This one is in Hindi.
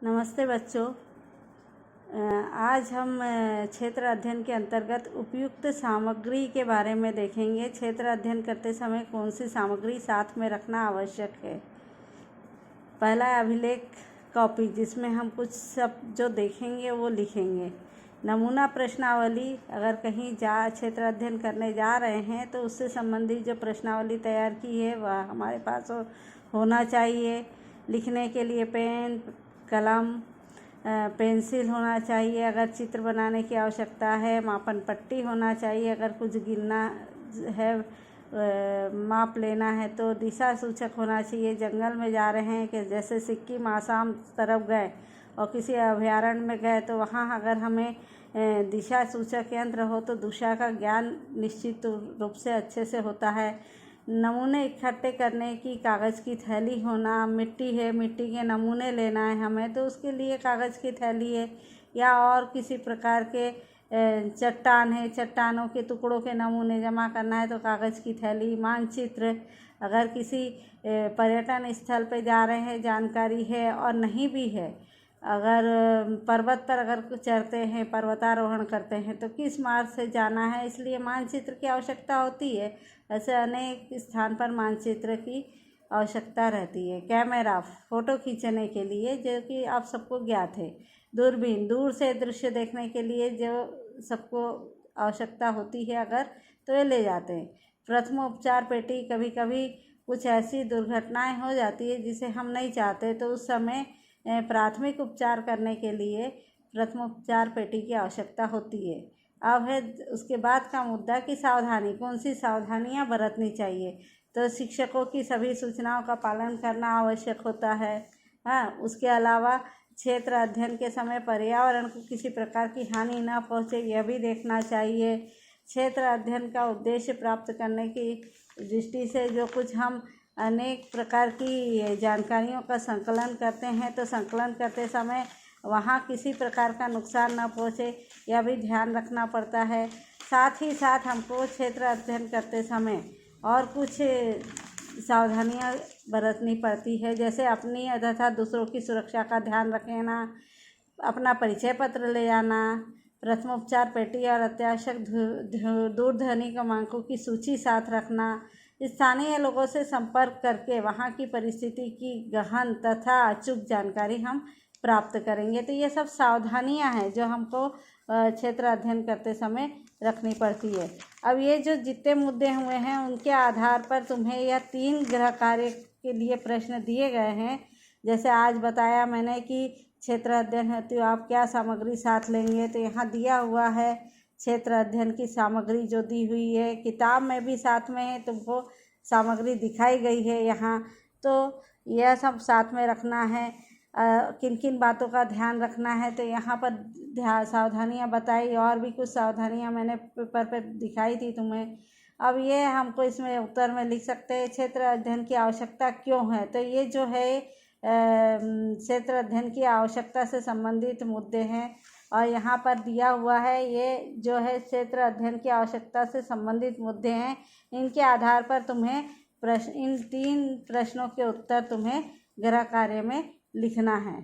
नमस्ते बच्चों। आज हम क्षेत्र अध्ययन के अंतर्गत उपयुक्त सामग्री के बारे में देखेंगे। क्षेत्र अध्ययन करते समय कौन सी सामग्री साथ में रखना आवश्यक है। पहला है अभिलेख कॉपी, जिसमें हम कुछ सब जो देखेंगे वो लिखेंगे। नमूना प्रश्नावली, अगर कहीं क्षेत्र अध्ययन करने जा रहे हैं तो उससे संबंधित जो प्रश्नावली तैयार की है वह हमारे पास होना चाहिए। लिखने के लिए पेन, कलम, पेंसिल होना चाहिए। अगर चित्र बनाने की आवश्यकता है, मापन पट्टी होना चाहिए। अगर कुछ गिनना है, माप लेना है तो दिशा सूचक होना चाहिए। जंगल में जा रहे हैं कि जैसे सिक्किम आसाम तरफ गए और किसी अभयारण्य में गए तो वहाँ अगर हमें दिशा सूचक यंत्र हो तो दिशा का ज्ञान निश्चित रूप से अच्छे से होता है। नमूने इकट्ठे करने की कागज़ की थैली होना। मिट्टी है, मिट्टी के नमूने लेना है हमें तो उसके लिए कागज़ की थैली है, या और किसी प्रकार के चट्टान है, चट्टानों के टुकड़ों के नमूने जमा करना है तो कागज़ की थैली। मानचित्र, अगर किसी पर्यटन स्थल पे जा रहे हैं, जानकारी है और नहीं भी है, अगर पर्वत पर अगर चढ़ते हैं, पर्वतारोहण करते हैं तो किस मार्ग से जाना है, इसलिए मानचित्र की आवश्यकता होती है। ऐसे अनेक स्थान पर मानचित्र की आवश्यकता रहती है। कैमरा, फ़ोटो खींचने के लिए, जो कि आप सबको ज्ञात है। दूरबीन, दूर से दृश्य देखने के लिए जो सबको आवश्यकता होती है अगर, तो ये ले जाते हैं। प्रथमोपचार पेटी, कभी कभी कुछ ऐसी दुर्घटनाएं हो जाती है जिसे हम नहीं चाहते तो उस समय प्राथमिक उपचार करने के लिए प्रथमोपचार पेटी की आवश्यकता होती है। अब है उसके बाद का मुद्दा कि सावधानी, कौन सी सावधानियां बरतनी चाहिए। तो शिक्षकों की सभी सूचनाओं का पालन करना आवश्यक होता है। हाँ, उसके अलावा क्षेत्र अध्ययन के समय पर्यावरण को किसी प्रकार की हानि न पहुँचे, यह भी देखना चाहिए। क्षेत्र अध्ययन का उद्देश्य प्राप्त करने की दृष्टि से जो कुछ हम अनेक प्रकार की जानकारियों का संकलन करते हैं तो संकलन करते समय वहाँ किसी प्रकार का नुकसान न पहुँचे, यह भी ध्यान रखना पड़ता है। साथ ही साथ हमको क्षेत्र अध्ययन करते समय और कुछ सावधानियाँ बरतनी पड़ती है, जैसे अपनी तथा दूसरों की सुरक्षा का ध्यान रखना, अपना परिचय पत्र ले जाना, प्रथमोपचार पेटी और अत्यावश्यक दूरध्वनि क्रमांकों की सूची साथ रखना, स्थानीय लोगों से संपर्क करके वहाँ की परिस्थिति की गहन तथा अचूक जानकारी हम प्राप्त करेंगे। तो ये सब सावधानियां हैं जो हमको क्षेत्र अध्ययन करते समय रखनी पड़ती है। अब ये जो जितने मुद्दे हुए हैं उनके आधार पर तुम्हें यह 3 गृह कार्य के लिए प्रश्न दिए गए हैं। जैसे आज बताया मैंने कि क्षेत्र अध्ययन हेतु आप क्या सामग्री साथ लेंगे, तो यहाँ दिया हुआ है क्षेत्र अध्ययन की सामग्री जो दी हुई है। किताब में भी साथ में है, तुमको सामग्री दिखाई गई है यहाँ, तो यह सब साथ में रखना है। किन किन बातों का ध्यान रखना है तो यहाँ पर सावधानियाँ बताई, और भी कुछ सावधानियाँ मैंने पेपर पर दिखाई थी तुम्हें। अब ये हमको इसमें उत्तर में लिख सकते हैं क्षेत्र अध्ययन की आवश्यकता क्यों है। तो ये जो है क्षेत्र अध्ययन की आवश्यकता से संबंधित मुद्दे हैं, और यहाँ पर दिया हुआ है ये जो है क्षेत्र अध्ययन की आवश्यकता से संबंधित मुद्दे हैं। इनके आधार पर तुम्हें इन 3 प्रश्नों के उत्तर तुम्हें गृह कार्य में लिखना है।